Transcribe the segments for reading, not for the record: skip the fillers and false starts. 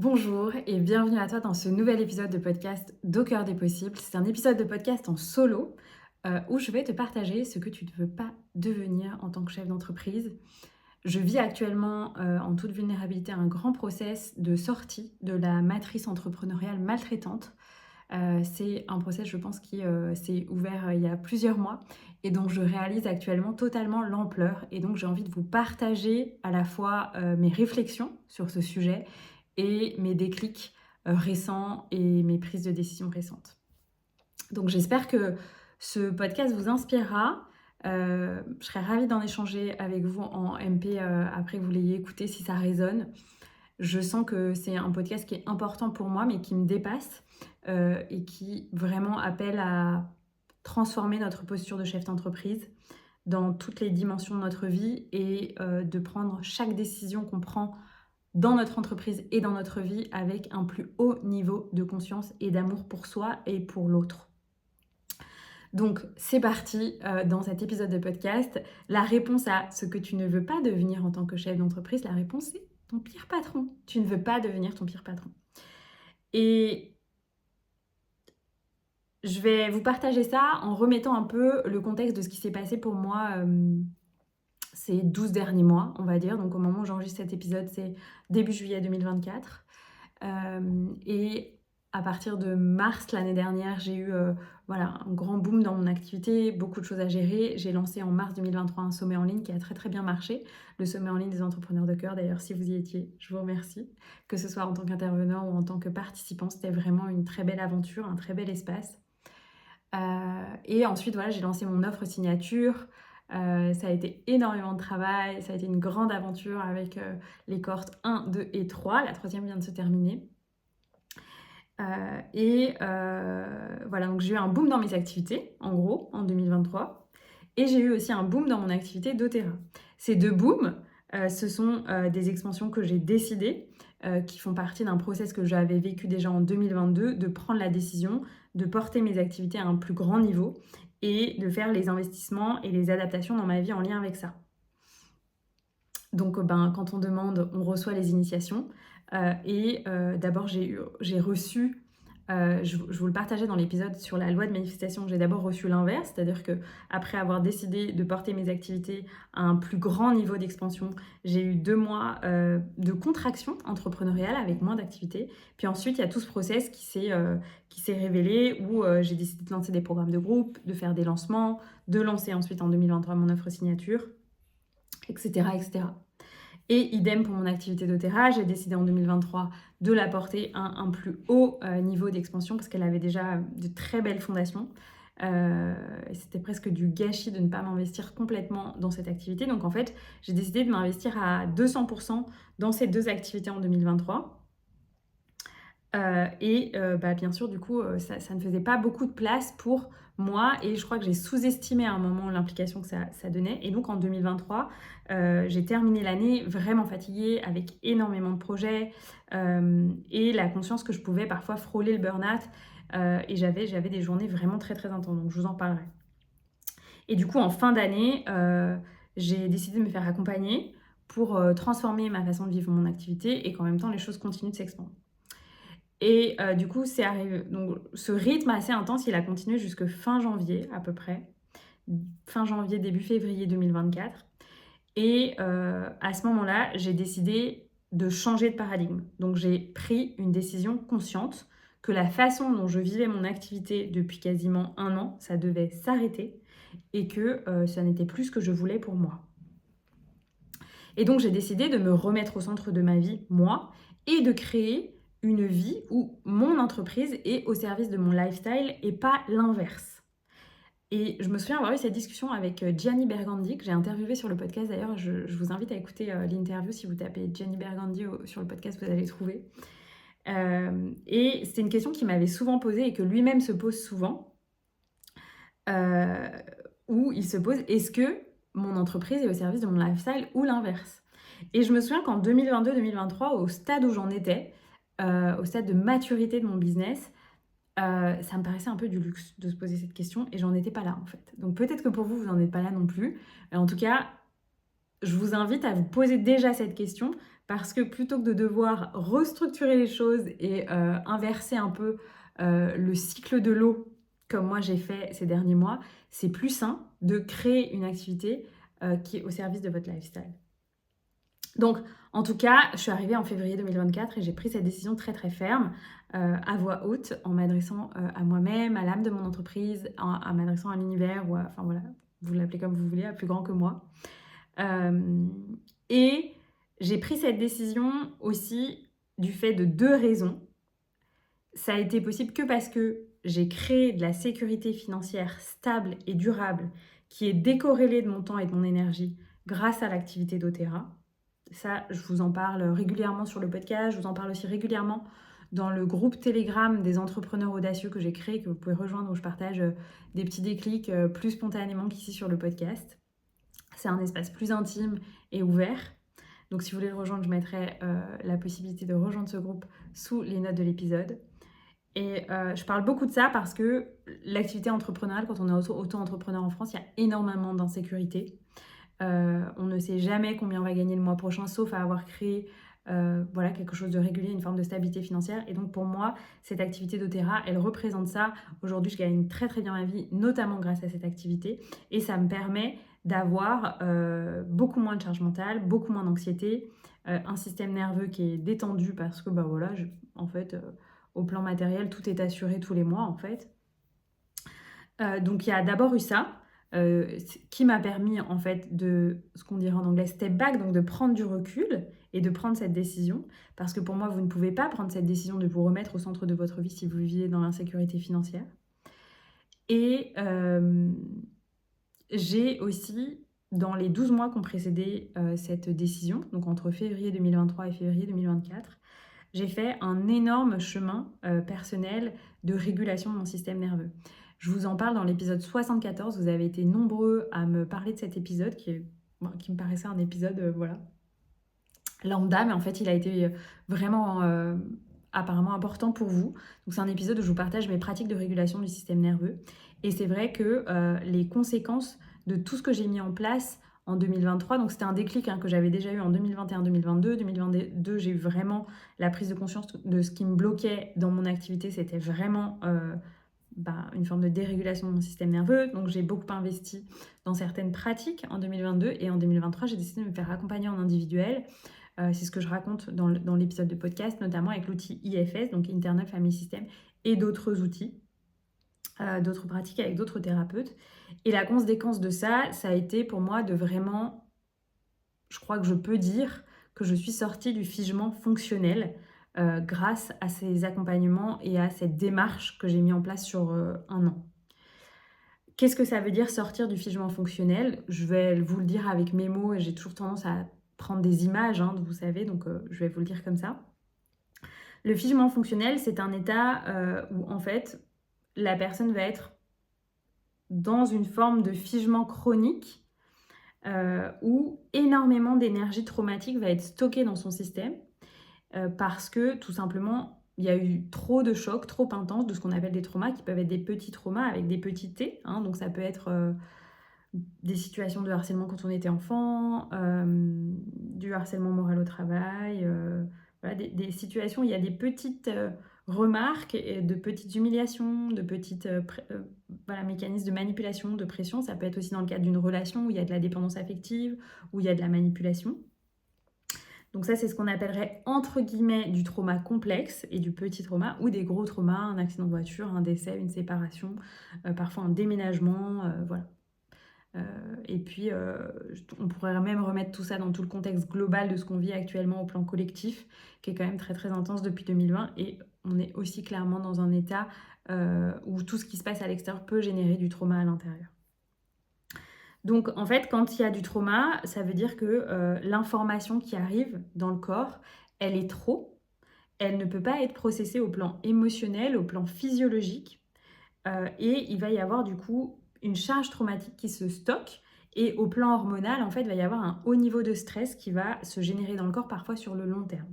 Bonjour et bienvenue à toi dans ce nouvel épisode de podcast d'Au cœur des possibles. C'est un épisode de podcast en solo où je vais te partager ce que tu ne veux pas devenir en tant que chef d'entreprise. Je vis actuellement en toute vulnérabilité un grand process de sortie de la matrice entrepreneuriale maltraitante. C'est un process, je pense, qui s'est ouvert il y a plusieurs mois et dont je réalise actuellement totalement l'ampleur. Et donc j'ai envie de vous partager à la fois mes réflexions sur ce sujet et mes déclics récents et mes prises de décision récentes. Donc j'espère que ce podcast vous inspirera. Je serais ravie d'en échanger avec vous en MP après que vous l'ayez écouté si ça résonne. Je sens que c'est un podcast qui est important pour moi mais qui me dépasse et qui vraiment appelle à transformer notre posture de chef d'entreprise dans toutes les dimensions de notre vie et de prendre chaque décision qu'on prend dans notre entreprise et dans notre vie avec un plus haut niveau de conscience et d'amour pour soi et pour l'autre. Donc c'est parti dans cet épisode de podcast. La réponse à ce que tu ne veux pas devenir en tant que chef d'entreprise, la réponse est ton pire patron. Tu ne veux pas devenir ton pire patron. Et je vais vous partager ça en remettant un peu le contexte de ce qui s'est passé pour moi ces 12 derniers mois, on va dire. Donc au moment où j'enregistre cet épisode, c'est début juillet 2024. Et à partir de mars l'année dernière, j'ai eu un grand boom dans mon activité, beaucoup de choses à gérer. J'ai lancé en mars 2023 un sommet en ligne qui a très très bien marché. Le sommet en ligne des entrepreneurs de cœur, d'ailleurs, si vous y étiez, je vous remercie. Que ce soit en tant qu'intervenant ou en tant que participant, c'était vraiment une très belle aventure, un très bel espace. Et ensuite, voilà, j'ai lancé mon offre signature. Ça a été énormément de travail, ça a été une grande aventure avec les cohortes 1, 2 et 3. La troisième vient de se terminer. Voilà, donc j'ai eu un boom dans mes activités, en gros, en 2023. Et j'ai eu aussi un boom dans mon activité doTERRA. Ces deux booms, ce sont des expansions que j'ai décidées, qui font partie d'un process que j'avais vécu déjà en 2022, de prendre la décision de porter mes activités à un plus grand niveau et de faire les investissements et les adaptations dans ma vie en lien avec ça. Donc quand on demande, on reçoit les initiations. D'abord, j'ai reçu, je vous le partageais dans l'épisode sur la loi de manifestation, j'ai d'abord reçu l'inverse, c'est-à-dire qu'après avoir décidé de porter mes activités à un plus grand niveau d'expansion, j'ai eu 2 mois de contraction entrepreneuriale avec moins d'activités. Puis ensuite, il y a tout ce process qui s'est révélé où j'ai décidé de lancer des programmes de groupe, de faire des lancements, de lancer ensuite en 2023 mon offre signature, etc., etc. Et idem pour mon activité doTERRA, j'ai décidé en 2023 de la porter à un plus haut niveau d'expansion parce qu'elle avait déjà de très belles fondations. Et c'était presque du gâchis de ne pas m'investir complètement dans cette activité. Donc en fait, j'ai décidé de m'investir à 200% dans ces deux activités en 2023. Bien sûr, du coup, ça ne faisait pas beaucoup de place pour moi et je crois que j'ai sous-estimé à un moment l'implication que ça donnait. Et donc en 2023, j'ai terminé l'année vraiment fatiguée avec énormément de projets et la conscience que je pouvais parfois frôler le burn-out et j'avais des journées vraiment très très intenses. Donc je vous en parlerai. Et du coup, en fin d'année, j'ai décidé de me faire accompagner pour transformer ma façon de vivre mon activité et qu'en même temps les choses continuent de s'expandre. Et du coup, c'est arrivé. Donc, ce rythme assez intense, il a continué jusque fin janvier à peu près. Fin janvier, début février 2024. Et à ce moment-là, j'ai décidé de changer de paradigme. Donc, j'ai pris une décision consciente que la façon dont je vivais mon activité depuis quasiment 1 an, ça devait s'arrêter et que ça n'était plus ce que je voulais pour moi. Et donc, j'ai décidé de me remettre au centre de ma vie, moi, et de créer une vie où mon entreprise est au service de mon lifestyle et pas l'inverse. Et je me souviens avoir eu cette discussion avec Gianni Bergandi, que j'ai interviewé sur le podcast. D'ailleurs, je vous invite à écouter l'interview. Si vous tapez Gianni Bergandi sur le podcast, vous allez trouver. Et c'est une question qu'il m'avait souvent posée et que lui-même se pose souvent. Où il se pose, est-ce que mon entreprise est au service de mon lifestyle ou l'inverse? Et je me souviens qu'en 2022-2023, au stade où j'en étais, au stade de maturité de mon business, ça me paraissait un peu du luxe de se poser cette question et j'en étais pas là en fait. Donc peut-être que pour vous, vous n'en êtes pas là non plus. En tout cas, je vous invite à vous poser déjà cette question parce que plutôt que de devoir restructurer les choses et inverser un peu le cycle de l'eau comme moi j'ai fait ces derniers mois, c'est plus sain de créer une activité qui est au service de votre lifestyle. Donc, en tout cas, je suis arrivée en février 2024 et j'ai pris cette décision très très ferme à voix haute en m'adressant à moi-même, à l'âme de mon entreprise, en m'adressant à l'univers, ou enfin voilà, vous l'appelez comme vous voulez, à plus grand que moi. Et j'ai pris cette décision aussi du fait de 2 raisons. Ça a été possible que parce que j'ai créé de la sécurité financière stable et durable qui est décorrélée de mon temps et de mon énergie grâce à l'activité doTERRA. Ça, je vous en parle régulièrement sur le podcast, je vous en parle aussi régulièrement dans le groupe Telegram des entrepreneurs audacieux que j'ai créé, que vous pouvez rejoindre, où je partage des petits déclics plus spontanément qu'ici sur le podcast. C'est un espace plus intime et ouvert. Donc si vous voulez le rejoindre, je mettrai la possibilité de rejoindre ce groupe sous les notes de l'épisode. Et je parle beaucoup de ça parce que l'activité entrepreneuriale, quand on est auto-entrepreneur en France, il y a énormément d'insécurité. On ne sait jamais combien on va gagner le mois prochain, sauf à avoir créé voilà, quelque chose de régulier, une forme de stabilité financière. Et donc pour moi, cette activité doTERRA, elle représente ça. Aujourd'hui, je gagne très très bien ma vie, notamment grâce à cette activité. Et ça me permet d'avoir beaucoup moins de charge mentale, beaucoup moins d'anxiété, un système nerveux qui est détendu parce que bah voilà, en fait, au plan matériel, tout est assuré tous les mois en fait. Donc il y a d'abord eu ça, qui m'a permis en fait de, ce qu'on dirait en anglais, step back, donc de prendre du recul et de prendre cette décision. Parce que pour moi, vous ne pouvez pas prendre cette décision de vous remettre au centre de votre vie si vous viviez dans l'insécurité financière. Et j'ai aussi, dans les 12 mois qui ont précédé cette décision, donc entre février 2023 et février 2024, j'ai fait un énorme chemin personnel de régulation de mon système nerveux. Je vous en parle dans l'épisode 74. Vous avez été nombreux à me parler de cet épisode qui me paraissait un épisode voilà, lambda, mais en fait, il a été vraiment apparemment important pour vous. Donc, c'est un épisode où je vous partage mes pratiques de régulation du système nerveux. Et c'est vrai que les conséquences de tout ce que j'ai mis en place en 2023, donc c'était un déclic que j'avais déjà eu en 2021-2022. 2022, j'ai eu vraiment la prise de conscience de ce qui me bloquait dans mon activité. C'était vraiment une forme de dérégulation de mon système nerveux. Donc, j'ai beaucoup investi dans certaines pratiques en 2022. Et en 2023, j'ai décidé de me faire accompagner en individuel. C'est ce que je raconte dans l'épisode de podcast, notamment avec l'outil IFS, donc Internal Family System, et d'autres outils, d'autres pratiques avec d'autres thérapeutes. Et la conséquence de ça, ça a été pour moi de vraiment, je crois que je peux dire que je suis sortie du figement fonctionnel grâce à ces accompagnements et à cette démarche que j'ai mis en place sur un an. Qu'est-ce que ça veut dire sortir du figement fonctionnel? Je vais vous le dire avec mes mots et j'ai toujours tendance à prendre des images, vous savez, donc je vais vous le dire comme ça. Le figement fonctionnel, c'est un état où en fait la personne va être dans une forme de figement chronique où énormément d'énergie traumatique va être stockée dans son système parce que tout simplement il y a eu trop de chocs, trop intenses, de ce qu'on appelle des traumas, qui peuvent être des petits traumas avec des petits T. Donc ça peut être des situations de harcèlement quand on était enfant, du harcèlement moral au travail, voilà, des situations où il y a des petites remarques, et de petites humiliations, de petites mécanismes de manipulation, de pression. Ça peut être aussi dans le cadre d'une relation où il y a de la dépendance affective, où il y a de la manipulation. Donc ça, c'est ce qu'on appellerait entre guillemets du trauma complexe et du petit trauma, ou des gros traumas, un accident de voiture, un décès, une séparation, parfois un déménagement, voilà. Et puis, on pourrait même remettre tout ça dans tout le contexte global de ce qu'on vit actuellement au plan collectif, qui est quand même très très intense depuis 2020. Et on est aussi clairement dans un état où tout ce qui se passe à l'extérieur peut générer du trauma à l'intérieur. Donc en fait, quand il y a du trauma, ça veut dire que l'information qui arrive dans le corps, elle est trop. Elle ne peut pas être processée au plan émotionnel, au plan physiologique. Et il va y avoir du coup une charge traumatique qui se stocke. Et au plan hormonal, en fait, il va y avoir un haut niveau de stress qui va se générer dans le corps, parfois sur le long terme.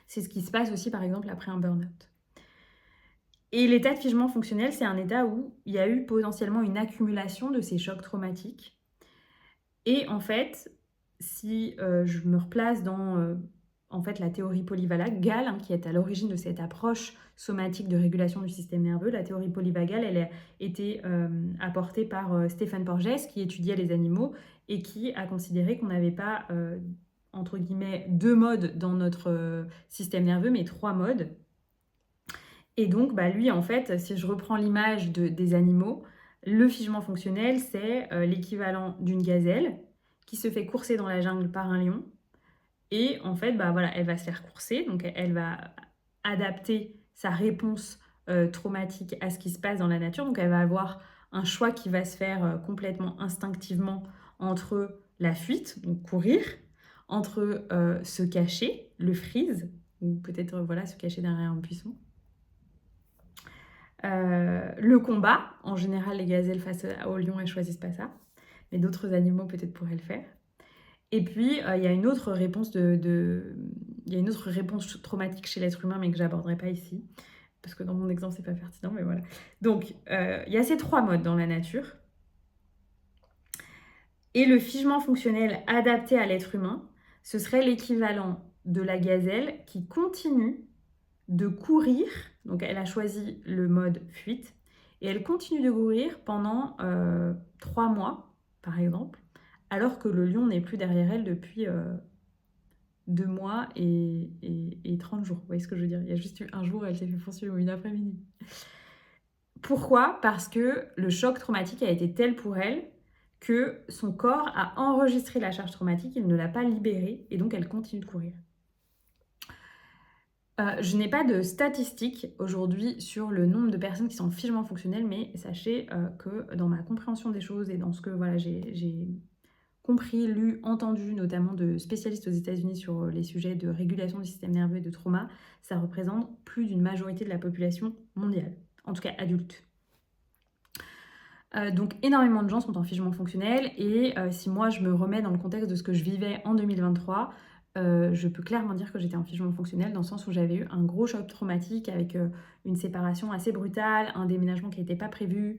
C'est ce qui se passe aussi, par exemple, après un burn-out. Et l'état de figement fonctionnel, c'est un état où il y a eu potentiellement une accumulation de ces chocs traumatiques. Et en fait, si je me replace dans en fait la théorie polyvagale, hein, qui est à l'origine de cette approche somatique de régulation du système nerveux, la théorie polyvagale, elle a été apportée par Stéphane Porges, qui étudiait les animaux et qui a considéré qu'on n'avait pas, entre guillemets, 2 modes dans notre système nerveux, mais 3 modes. Et donc, bah, lui, en fait, si je reprends l'image des animaux, le figement fonctionnel, c'est l'équivalent d'une gazelle qui se fait courser dans la jungle par un lion. Et en fait, bah, voilà, elle va se faire courser, donc elle va adapter sa réponse traumatique à ce qui se passe dans la nature. Donc elle va avoir un choix qui va se faire complètement instinctivement entre la fuite, donc courir, entre se cacher, le freeze, ou peut-être voilà, se cacher derrière un buisson. Le combat, en général, les gazelles face au lion, elles choisissent pas ça. Mais d'autres animaux, peut-être, pourraient le faire. Et puis, il y a une autre réponse il y a une autre réponse traumatique chez l'être humain, mais que j'aborderai pas ici. Parce que dans mon exemple, c'est pas pertinent, mais voilà. Donc, il y a ces 3 modes dans la nature. Et le figement fonctionnel adapté à l'être humain, ce serait l'équivalent de la gazelle qui continue de courir. Donc elle a choisi le mode fuite et elle continue de courir pendant 3 mois, par exemple, alors que le lion n'est plus derrière elle depuis 2 mois et 30 jours. Vous voyez ce que je veux dire? Il y a juste eu un jour, elle s'est fait poursuivre une après-midi. Pourquoi? Parce que le choc traumatique a été tel pour elle que son corps a enregistré la charge traumatique, il ne l'a pas libérée et donc elle continue de courir. Je n'ai pas de statistiques aujourd'hui sur le nombre de personnes qui sont en figement fonctionnel, mais sachez que dans ma compréhension des choses et dans ce que voilà, j'ai compris, lu, entendu, notamment de spécialistes aux États-Unis sur les sujets de régulation du système nerveux et de trauma, ça représente plus d'une majorité de la population mondiale, en tout cas adulte. Donc énormément de gens sont en figement fonctionnel et si moi je me remets dans le contexte de ce que je vivais en 2023, je peux clairement dire que j'étais en figement fonctionnel dans le sens où j'avais eu un gros choc traumatique avec une séparation assez brutale, un déménagement qui n'était pas prévu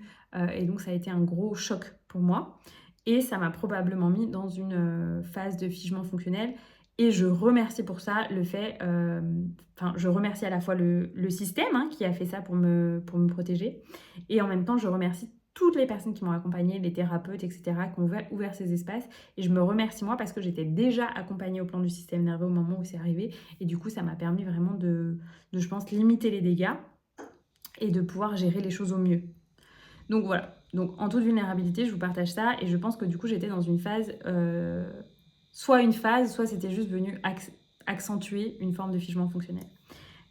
et donc ça a été un gros choc pour moi et ça m'a probablement mis dans une phase de figement fonctionnel et je remercie pour ça le fait, je remercie à la fois le système hein, qui a fait ça pour me protéger et en même temps je remercie toutes les personnes qui m'ont accompagnée, les thérapeutes, etc., qui ont ouvert ces espaces. Et je me remercie moi parce que j'étais déjà accompagnée au plan du système nerveux au moment où c'est arrivé. Et du coup, ça m'a permis vraiment de, je pense, limiter les dégâts et de pouvoir gérer les choses au mieux. Donc voilà. Donc en toute vulnérabilité, je vous partage ça. Et je pense que du coup, j'étais dans une phase, soit c'était juste venu accentuer une forme de figement fonctionnel.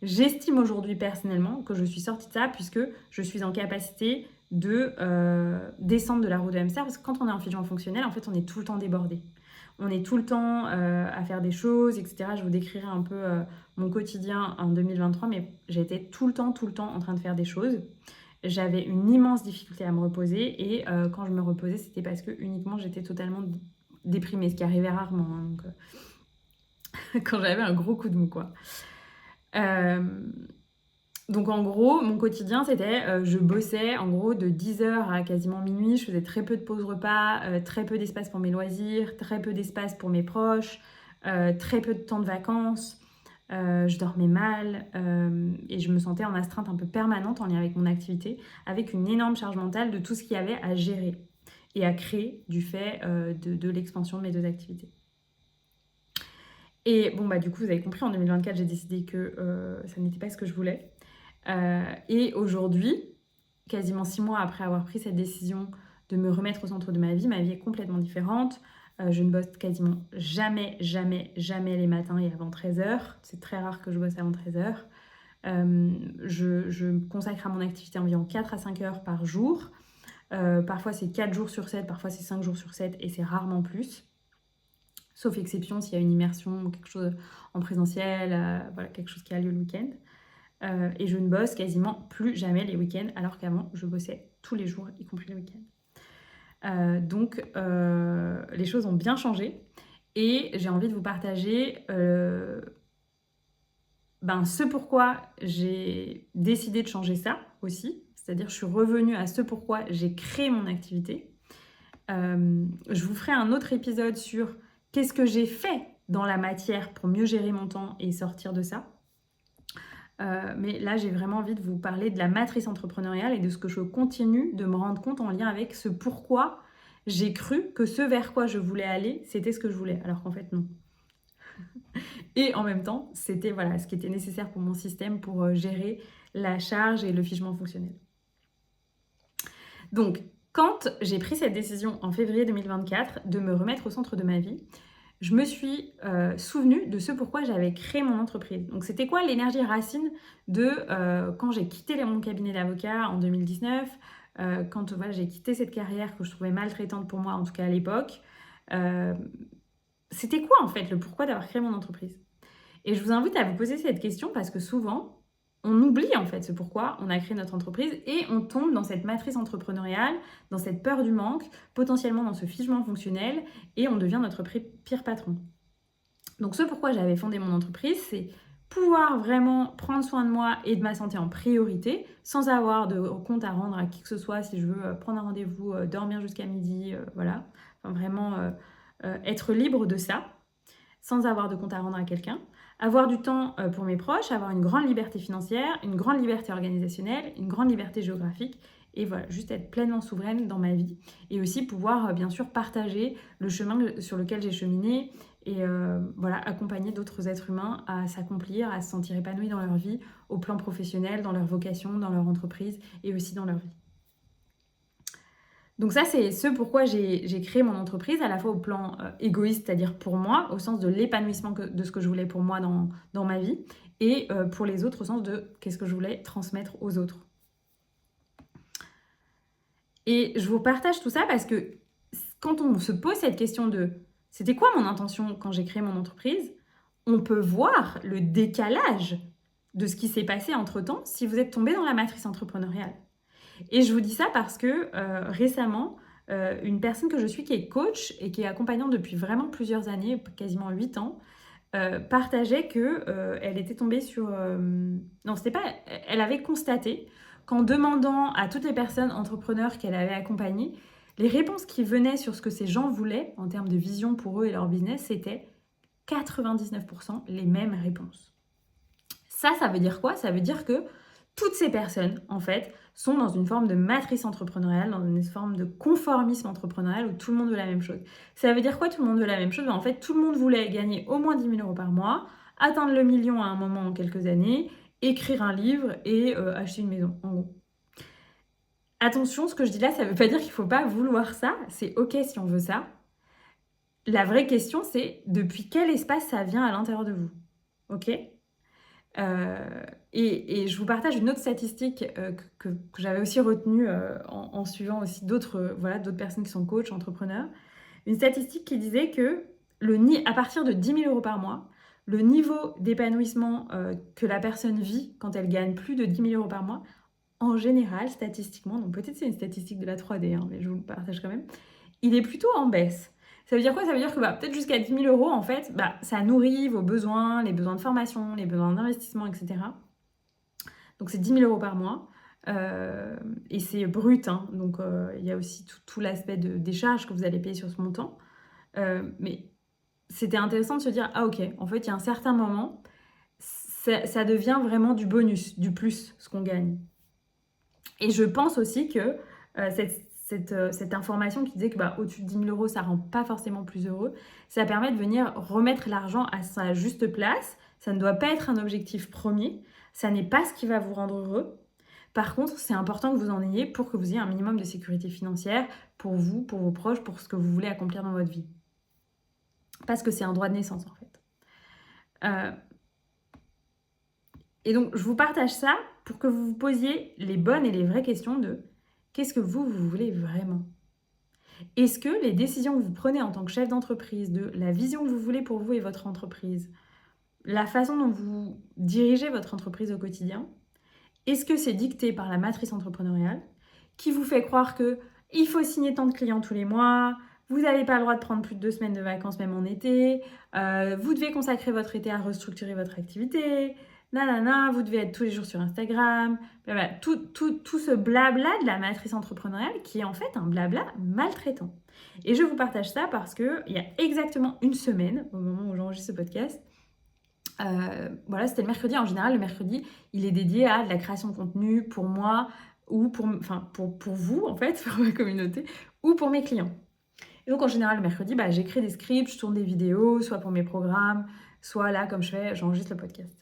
J'estime aujourd'hui personnellement que je suis sortie de ça puisque je suis en capacité de descendre de la roue de hamster parce que quand on est en figement fonctionnel, en fait, on est tout le temps débordé. On est tout le temps à faire des choses, etc. Je vous décrirai un peu mon quotidien en 2023, mais j'étais tout le temps en train de faire des choses. J'avais une immense difficulté à me reposer et quand je me reposais, c'était parce que uniquement j'étais totalement déprimée, ce qui arrivait rarement. Hein, donc, quand j'avais un gros coup de mou, quoi. Donc en gros, mon quotidien, c'était, je bossais en gros de 10h à quasiment minuit, je faisais très peu de pauses repas, très peu d'espace pour mes loisirs, très peu d'espace pour mes proches, très peu de temps de vacances, je dormais mal et je me sentais en astreinte un peu permanente en lien avec mon activité, avec une énorme charge mentale de tout ce qu'il y avait à gérer et à créer du fait de l'expansion de mes 2 activités. Et bon, bah du coup, vous avez compris, en 2024, j'ai décidé que ça n'était pas ce que je voulais. Et aujourd'hui, quasiment 6 mois après avoir pris cette décision de me remettre au centre de ma vie est complètement différente. Je ne bosse quasiment jamais les matins et avant 13h. C'est très rare que je bosse avant 13h. Je me consacre à mon activité environ 4 à 5 heures par jour. Parfois c'est 4 jours sur 7, parfois c'est 5 jours sur 7 et c'est rarement plus. Sauf exception s'il y a une immersion ou quelque chose en présentiel, voilà, quelque chose qui a lieu le week-end. Et je ne bosse quasiment plus jamais les week-ends, alors qu'avant, je bossais tous les jours, y compris les week-ends. Donc, les choses ont bien changé. Et j'ai envie de vous partager ce pourquoi j'ai décidé de changer ça aussi. C'est-à-dire, je suis revenue à ce pourquoi j'ai créé mon activité. Je vous ferai un autre épisode sur qu'est-ce que j'ai fait dans la matière pour mieux gérer mon temps et sortir de ça. Mais là, j'ai vraiment envie de vous parler de la matrice entrepreneuriale et de ce que je continue de me rendre compte en lien avec ce pourquoi j'ai cru que ce vers quoi je voulais aller, c'était ce que je voulais, alors qu'en fait, non. Et en même temps, c'était voilà, ce qui était nécessaire pour mon système pour gérer la charge et le figement fonctionnel. Donc, quand j'ai pris cette décision en février 2024 de me remettre au centre de ma vie, je me suis souvenue de ce pourquoi j'avais créé mon entreprise. Donc, c'était quoi l'énergie racine de quand j'ai quitté mon cabinet d'avocat en 2019, quand voilà, j'ai quitté cette carrière que je trouvais maltraitante pour moi, en tout cas à l'époque. C'était quoi en fait le pourquoi d'avoir créé mon entreprise? Et je vous invite à vous poser cette question parce que souvent, on oublie en fait ce pourquoi on a créé notre entreprise et on tombe dans cette matrice entrepreneuriale, dans cette peur du manque, potentiellement dans ce figement fonctionnel et on devient notre pire patron. Donc ce pourquoi j'avais fondé mon entreprise, c'est pouvoir vraiment prendre soin de moi et de ma santé en priorité, sans avoir de compte à rendre à qui que ce soit, si je veux prendre un rendez-vous, dormir jusqu'à midi, voilà. Enfin, vraiment être libre de ça, sans avoir de compte à rendre à quelqu'un. Avoir du temps pour mes proches, avoir une grande liberté financière, une grande liberté organisationnelle, une grande liberté géographique et voilà, juste être pleinement souveraine dans ma vie et aussi pouvoir bien sûr partager le chemin sur lequel j'ai cheminé et voilà, accompagner d'autres êtres humains à s'accomplir, à se sentir épanouis dans leur vie, au plan professionnel, dans leur vocation, dans leur entreprise et aussi dans leur vie. Donc ça, c'est ce pourquoi j'ai créé mon entreprise, à la fois au plan égoïste, c'est-à-dire pour moi, au sens de l'épanouissement de ce que je voulais pour moi dans ma vie, et pour les autres, au sens de qu'est-ce que je voulais transmettre aux autres. Et je vous partage tout ça parce que quand on se pose cette question de c'était quoi mon intention quand j'ai créé mon entreprise, on peut voir le décalage de ce qui s'est passé entre-temps si vous êtes tombé dans la matrice entrepreneuriale. Et je vous dis ça parce que récemment, une personne que je suis qui est coach et qui est accompagnante depuis vraiment plusieurs années, quasiment 8 ans, partageait qu'elle était tombée sur... non, c'était pas... Elle avait constaté qu'en demandant à toutes les personnes entrepreneurs qu'elle avait accompagnées, les réponses qui venaient sur ce que ces gens voulaient en termes de vision pour eux et leur business, c'était 99% les mêmes réponses. Ça veut dire quoi? Ça veut dire que toutes ces personnes, en fait, sont dans une forme de matrice entrepreneuriale, dans une forme de conformisme entrepreneurial où tout le monde veut la même chose. Ça veut dire quoi, tout le monde veut la même chose? En fait, tout le monde voulait gagner au moins 10 000 euros par mois, atteindre le million à un moment en quelques années, écrire un livre et acheter une maison, en gros. Attention, ce que je dis là, ça ne veut pas dire qu'il ne faut pas vouloir ça. C'est OK si on veut ça. La vraie question, c'est depuis quel espace ça vient à l'intérieur de vous. OK ? Et je vous partage une autre statistique que j'avais aussi retenue en suivant aussi d'autres personnes qui sont coachs, entrepreneurs. Une statistique qui disait que à partir de 10 000 euros par mois, le niveau d'épanouissement que la personne vit quand elle gagne plus de 10 000 euros par mois, en général, statistiquement, donc peut-être c'est une statistique de la 3D, mais je vous le partage quand même, il est plutôt en baisse. Ça veut dire quoi? Ça veut dire que peut-être jusqu'à 10 000 euros, en fait, ça nourrit vos besoins, les besoins de formation, les besoins d'investissement, etc. Donc c'est 10 000 euros par mois. Et c'est brut, donc il y a aussi tout l'aspect des charges que vous allez payer sur ce montant. Mais c'était intéressant de se dire, ah ok, en fait, il y a un certain moment, ça devient vraiment du bonus, du plus, ce qu'on gagne. Et je pense aussi que cette information qui disait que au-dessus de 10 000 euros, ça ne rend pas forcément plus heureux, ça permet de venir remettre l'argent à sa juste place. Ça ne doit pas être un objectif premier. Ça n'est pas ce qui va vous rendre heureux. Par contre, c'est important que vous en ayez pour que vous ayez un minimum de sécurité financière pour vous, pour vos proches, pour ce que vous voulez accomplir dans votre vie. Parce que c'est un droit de naissance, en fait. Et donc, je vous partage ça pour que vous vous posiez les bonnes et les vraies questions de qu'est-ce que vous voulez vraiment? Est-ce que les décisions que vous prenez en tant que chef d'entreprise, de la vision que vous voulez pour vous et votre entreprise, la façon dont vous dirigez votre entreprise au quotidien, est-ce que c'est dicté par la matrice entrepreneuriale qui vous fait croire qu'il faut signer tant de clients tous les mois, vous n'avez pas le droit de prendre plus de 2 semaines de vacances même en été, vous devez consacrer votre été à restructurer votre activité, nanana, vous devez être tous les jours sur Instagram, blablabla. Tout ce blabla de la matrice entrepreneuriale qui est en fait un blabla maltraitant. Et je vous partage ça parce qu'il y a exactement une semaine, au moment où j'enregistre ce podcast, voilà, c'était le mercredi. En général, le mercredi, il est dédié à de la création de contenu pour moi ou pour vous, en fait, pour ma communauté, ou pour mes clients. Et donc, en général, le mercredi, j'écris des scripts, je tourne des vidéos, soit pour mes programmes, soit là, comme je fais, j'enregistre le podcast.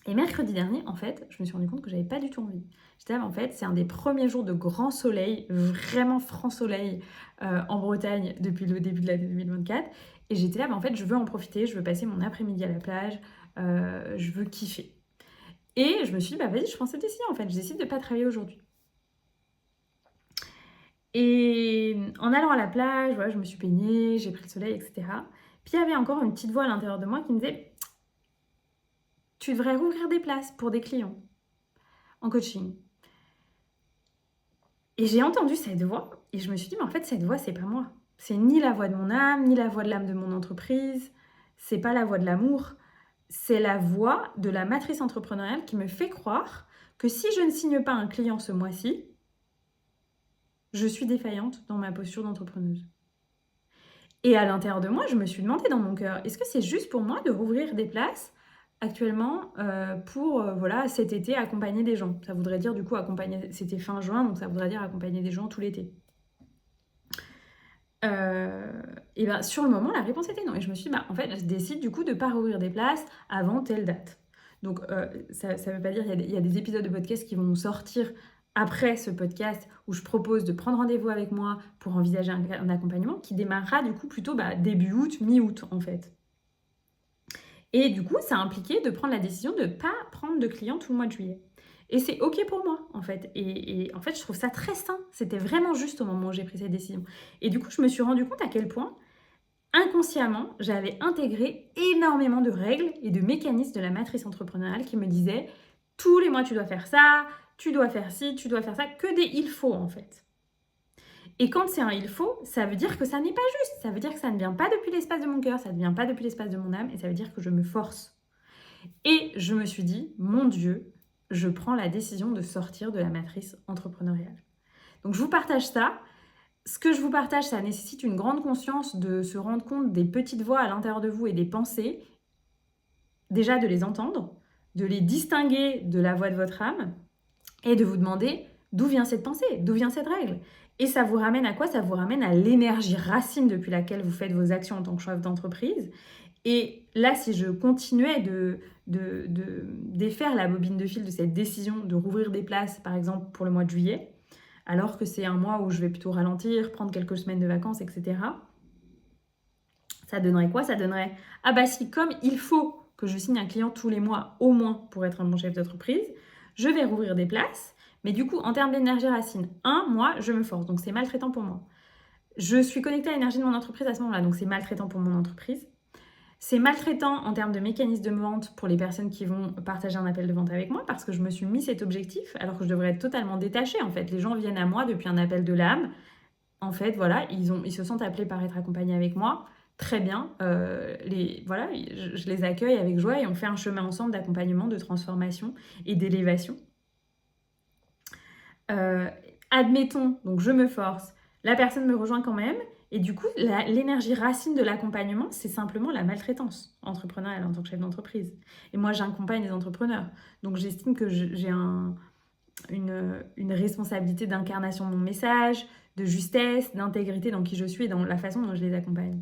Et mercredi dernier, en fait, je me suis rendu compte que j'avais pas du tout envie. J'étais là, en fait, c'est un des premiers jours de grand soleil, vraiment franc soleil en Bretagne depuis le début de l'année 2024. Et j'étais là, en fait, je veux en profiter, je veux passer mon après-midi à la plage, je veux kiffer. Et je me suis dit, vas-y, je prends cette décision, en fait, je décide de pas travailler aujourd'hui. Et en allant à la plage, voilà, je me suis baignée, j'ai pris le soleil, etc. Puis il y avait encore une petite voix à l'intérieur de moi qui me disait, tu devrais rouvrir des places pour des clients en coaching. Et j'ai entendu cette voix et je me suis dit, mais en fait, cette voix, c'est pas moi. C'est ni la voix de mon âme, ni la voix de l'âme de mon entreprise. C'est pas la voix de l'amour. C'est la voix de la matrice entrepreneuriale qui me fait croire que si je ne signe pas un client ce mois-ci, je suis défaillante dans ma posture d'entrepreneuse. Et à l'intérieur de moi, je me suis demandé dans mon cœur, est-ce que c'est juste pour moi de rouvrir des places actuellement pour cet été accompagner des gens? Ça voudrait dire du coup accompagner, c'était fin juin, donc ça voudrait dire accompagner des gens tout l'été. Et sur le moment, la réponse était non. Et je me suis dit, en fait, je décide du coup de ne pas rouvrir des places avant telle date. Donc ça ne veut pas dire, il y a des épisodes de podcast qui vont sortir après ce podcast où je propose de prendre rendez-vous avec moi pour envisager un accompagnement qui démarrera du coup plutôt début août, mi-août en fait. Et du coup, ça a impliqué de prendre la décision de ne pas prendre de clients tout le mois de juillet. Et c'est OK pour moi, en fait. Et en fait, je trouve ça très sain. C'était vraiment juste au moment où j'ai pris cette décision. Et du coup, je me suis rendu compte à quel point, inconsciemment, j'avais intégré énormément de règles et de mécanismes de la matrice entrepreneuriale qui me disaient « tous les mois, tu dois faire ça, tu dois faire ci, tu dois faire ça », que des « il faut » en fait. Et quand c'est un « il faut », ça veut dire que ça n'est pas juste. Ça veut dire que ça ne vient pas depuis l'espace de mon cœur, ça ne vient pas depuis l'espace de mon âme, et ça veut dire que je me force. Et je me suis dit, mon Dieu, je prends la décision de sortir de la matrice entrepreneuriale. Donc je vous partage ça. Ce que je vous partage, ça nécessite une grande conscience de se rendre compte des petites voix à l'intérieur de vous et des pensées. Déjà de les entendre, de les distinguer de la voix de votre âme et de vous demander d'où vient cette pensée, d'où vient cette règle. Et ça vous ramène à quoi? Ça vous ramène à l'énergie racine depuis laquelle vous faites vos actions en tant que chef d'entreprise. Et là, si je continuais de défaire la bobine de fil de cette décision de rouvrir des places, par exemple, pour le mois de juillet, alors que c'est un mois où je vais plutôt ralentir, prendre quelques semaines de vacances, etc., ça donnerait quoi? Ça donnerait, si comme il faut que je signe un client tous les mois, au moins, pour être un bon chef d'entreprise, je vais rouvrir des places, mais du coup, en termes d'énergie racine, moi, je me force, donc c'est maltraitant pour moi. Je suis connectée à l'énergie de mon entreprise à ce moment-là, donc c'est maltraitant pour mon entreprise. C'est maltraitant en termes de mécanisme de vente pour les personnes qui vont partager un appel de vente avec moi parce que je me suis mis cet objectif alors que je devrais être totalement détachée. En fait, les gens viennent à moi depuis un appel de l'âme. En fait, voilà, ils se sentent appelés par être accompagnés avec moi. Très bien, je les accueille avec joie et on fait un chemin ensemble d'accompagnement, de transformation et d'élévation. Admettons, donc je me force, la personne me rejoint quand même. Et du coup, l'énergie racine de l'accompagnement, c'est simplement la maltraitance entrepreneuriale en tant que chef d'entreprise. Et moi, j'accompagne les entrepreneurs. Donc, j'estime que j'ai une responsabilité d'incarnation de mon message, de justesse, d'intégrité dans qui je suis et dans la façon dont je les accompagne.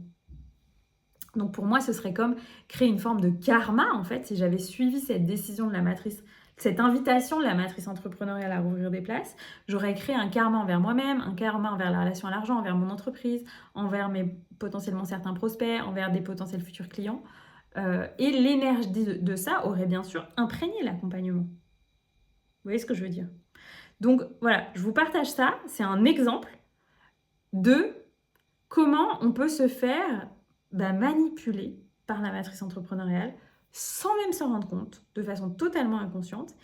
Donc, pour moi, ce serait comme créer une forme de karma, en fait, si j'avais suivi cette décision de la matrice, cette invitation de la matrice entrepreneuriale à rouvrir des places, j'aurais créé un karma envers moi-même, un karma envers la relation à l'argent, envers mon entreprise, envers potentiellement certains prospects, envers des potentiels futurs clients. Et l'énergie de ça aurait bien sûr imprégné l'accompagnement. Vous voyez ce que je veux dire? Donc voilà, je vous partage ça. C'est un exemple de comment on peut se faire manipuler par la matrice entrepreneuriale sans même s'en rendre compte, de façon totalement inconsciente.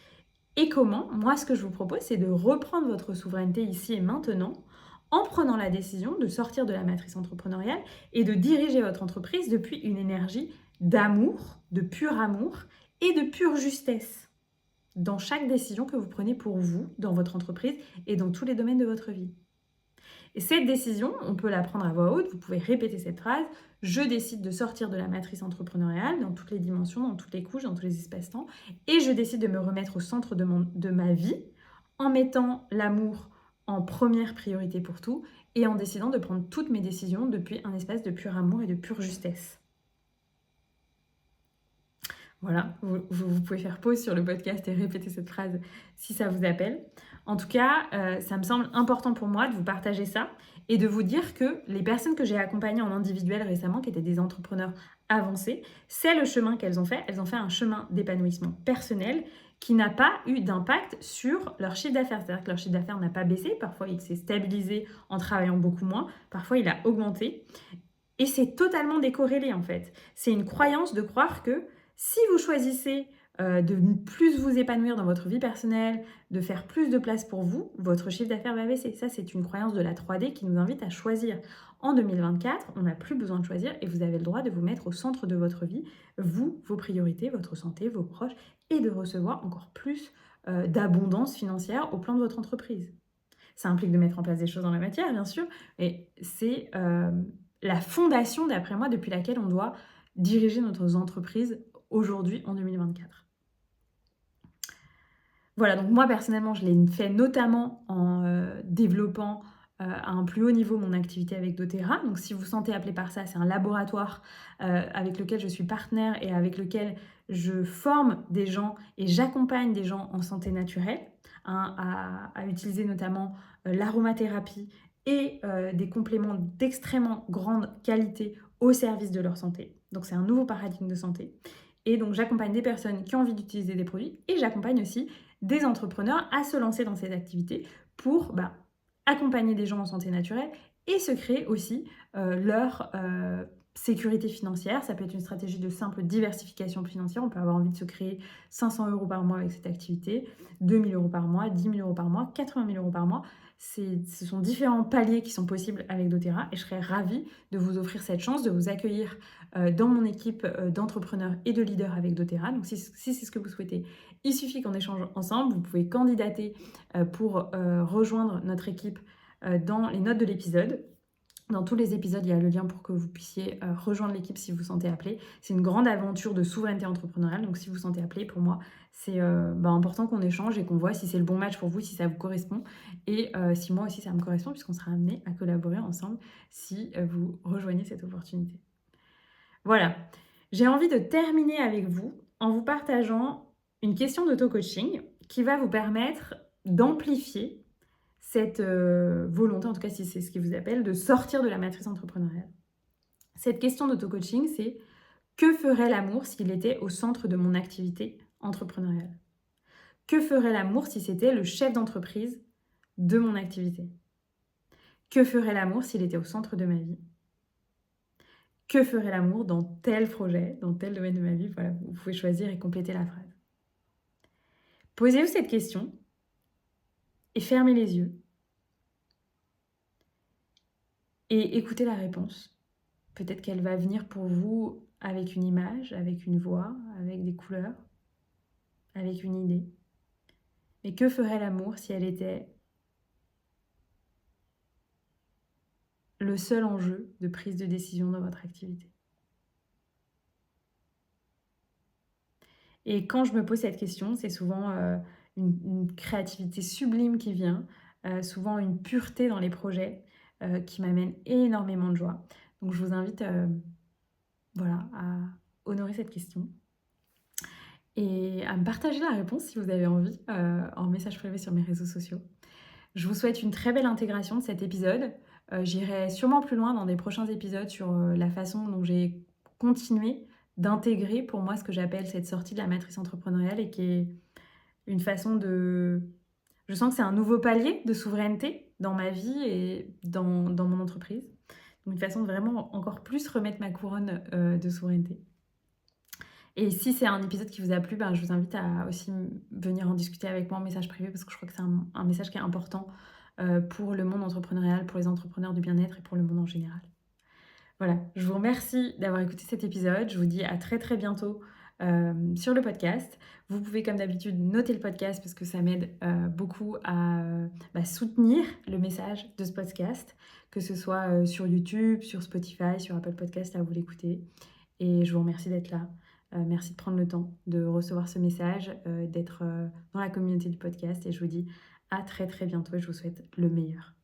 Et comment, moi, ce que je vous propose, c'est de reprendre votre souveraineté ici et maintenant en prenant la décision de sortir de la matrice entrepreneuriale et de diriger votre entreprise depuis une énergie d'amour, de pur amour et de pure justesse dans chaque décision que vous prenez pour vous, dans votre entreprise et dans tous les domaines de votre vie. Et cette décision, on peut la prendre à voix haute, vous pouvez répéter cette phrase: je décide de sortir de la matrice entrepreneuriale dans toutes les dimensions, dans toutes les couches, dans tous les espaces-temps, et je décide de me remettre au centre de ma vie en mettant l'amour en première priorité pour tout et en décidant de prendre toutes mes décisions depuis un espace de pur amour et de pure justesse. Voilà, vous pouvez faire pause sur le podcast et répéter cette phrase si ça vous appelle. En tout cas, ça me semble important pour moi de vous partager ça et de vous dire que les personnes que j'ai accompagnées en individuel récemment, qui étaient des entrepreneurs avancés, c'est le chemin qu'elles ont fait. Elles ont fait un chemin d'épanouissement personnel qui n'a pas eu d'impact sur leur chiffre d'affaires. C'est-à-dire que leur chiffre d'affaires n'a pas baissé. Parfois, il s'est stabilisé en travaillant beaucoup moins. Parfois, il a augmenté. Et c'est totalement décorrélé en fait. C'est une croyance de croire que si vous choisissez de plus vous épanouir dans votre vie personnelle, de faire plus de place pour vous, votre chiffre d'affaires va baisser. Ça, c'est une croyance de la 3D qui nous invite à choisir. En 2024, on n'a plus besoin de choisir et vous avez le droit de vous mettre au centre de votre vie, vous, vos priorités, votre santé, vos proches, et de recevoir encore plus d'abondance financière au plan de votre entreprise. Ça implique de mettre en place des choses dans la matière, bien sûr, mais c'est la fondation, d'après moi, depuis laquelle on doit diriger notre entreprise aujourd'hui, en 2024. Voilà, donc moi, personnellement, je l'ai fait notamment en développant à un plus haut niveau mon activité avec doTERRA. Donc, si vous vous sentez appelé par ça, c'est un laboratoire avec lequel je suis partenaire et avec lequel je forme des gens et j'accompagne des gens en santé naturelle à utiliser notamment l'aromathérapie et des compléments d'extrêmement grande qualité au service de leur santé. Donc, c'est un nouveau paradigme de santé. Et donc, j'accompagne des personnes qui ont envie d'utiliser des produits et j'accompagne aussi des entrepreneurs à se lancer dans ces activités pour accompagner des gens en santé naturelle et se créer aussi leur sécurité financière. Ça peut être une stratégie de simple diversification financière. On peut avoir envie de se créer 500 € par mois avec cette activité, 2 000 € par mois, 10 000 € par mois, 80 000 € par mois. Ce sont différents paliers qui sont possibles avec doTERRA et je serais ravie de vous offrir cette chance, de vous accueillir dans mon équipe d'entrepreneurs et de leaders avec doTERRA. Donc si c'est ce que vous souhaitez, il suffit qu'on échange ensemble. Vous pouvez candidater pour rejoindre notre équipe dans les notes de l'épisode. Dans tous les épisodes, il y a le lien pour que vous puissiez rejoindre l'équipe si vous vous sentez appelé. C'est une grande aventure de souveraineté entrepreneuriale. Donc, si vous vous sentez appelé, pour moi, c'est important qu'on échange et qu'on voit si c'est le bon match pour vous, si ça vous correspond. Et si moi aussi, ça me correspond, puisqu'on sera amenés à collaborer ensemble si vous rejoignez cette opportunité. Voilà. J'ai envie de terminer avec vous en vous partageant une question d'auto-coaching qui va vous permettre d'amplifier cette volonté, en tout cas si c'est ce qui vous appelle, de sortir de la matrice entrepreneuriale. Cette question d'auto-coaching, c'est: que ferait l'amour s'il était au centre de mon activité entrepreneuriale? Que ferait l'amour si c'était le chef d'entreprise de mon activité? Que ferait l'amour s'il était au centre de ma vie? Que ferait l'amour dans tel projet, dans tel domaine de ma vie? Voilà, vous pouvez choisir et compléter la phrase. Posez-vous cette question et fermez les yeux. Et écoutez la réponse. Peut-être qu'elle va venir pour vous avec une image, avec une voix, avec des couleurs, avec une idée. Mais que ferait l'amour si elle était le seul enjeu de prise de décision dans votre activité? Et quand je me pose cette question, c'est souvent une créativité sublime qui vient, souvent une pureté dans les projets qui m'amène énormément de joie. Donc je vous invite à honorer cette question et à me partager la réponse si vous avez envie en message privé sur mes réseaux sociaux. Je vous souhaite une très belle intégration de cet épisode. J'irai sûrement plus loin dans des prochains épisodes sur la façon dont j'ai continué d'intégrer pour moi ce que j'appelle cette sortie de la matrice entrepreneuriale et qui est une façon de... Je sens que c'est un nouveau palier de souveraineté dans ma vie et dans mon entreprise. Donc une façon de vraiment encore plus remettre ma couronne de souveraineté. Et si c'est un épisode qui vous a plu, je vous invite à aussi venir en discuter avec moi en message privé parce que je crois que c'est un message qui est important pour le monde entrepreneurial, pour les entrepreneurs du bien-être et pour le monde en général. Voilà, je vous remercie d'avoir écouté cet épisode. Je vous dis à très très bientôt sur le podcast. Vous pouvez comme d'habitude noter le podcast parce que ça m'aide beaucoup à soutenir le message de ce podcast, que ce soit sur YouTube, sur Spotify, sur Apple Podcast, là où vous l'écoutez. Et je vous remercie d'être là. Merci de prendre le temps de recevoir ce message, d'être dans la communauté du podcast. Et je vous dis à très très bientôt et je vous souhaite le meilleur.